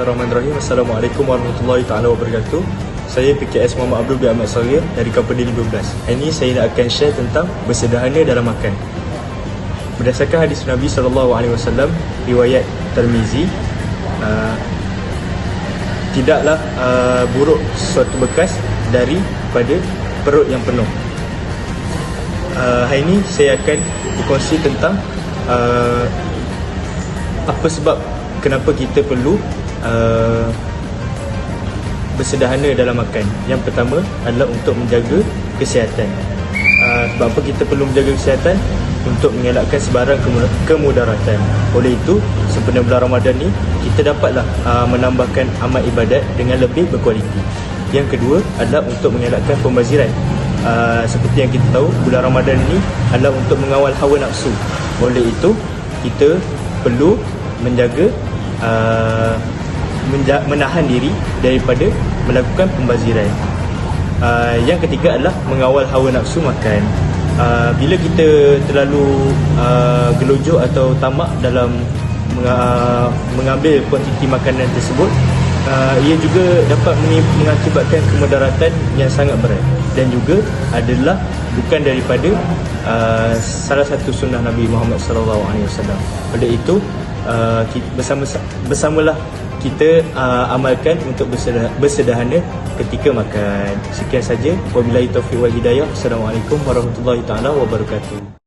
Bismillahirrahmanirrahim. Assalamualaikum warahmatullahi taala wabarakatuh. Saya PKS Muhammad Abdul bin Ahmad Saghir dari Company 15. Hari ini saya nak akan share tentang bersederhana dalam makan. Berdasarkan hadis Nabi SAW, riwayat Tirmizi, tidaklah buruk sesuatu bekas daripada perut yang penuh. Hari ini saya akan berkongsi tentang apa sebab kenapa kita perlu bersederhana dalam makan. Yang pertama adalah untuk menjaga kesihatan. Sebab apa kita perlu menjaga kesihatan? Untuk mengelakkan sebarang kemudaratan. Oleh itu, sempena bulan Ramadan ni, kita dapatlah menambahkan amal ibadat dengan lebih berkualiti. Yang kedua adalah untuk mengelakkan pembaziran. Seperti yang kita tahu, bulan Ramadan ni adalah untuk mengawal hawa nafsu. Oleh itu, kita perlu menjaga menahan diri daripada melakukan pembaziran. Yang ketiga adalah mengawal hawa nafsu makan. Bila kita terlalu gelojok atau tamak dalam mengambil kuantiti makanan tersebut, ia juga dapat mengakibatkan kemudaratan yang sangat berat dan juga adalah bukan daripada salah satu sunnah Nabi Muhammad SAW. Oleh itu, bersamalah kita amalkan untuk bersederhana ketika makan. Sekian saja. Wabillahi taufiq wal hidayah. Assalamualaikum warahmatullahi taala wabarakatuh.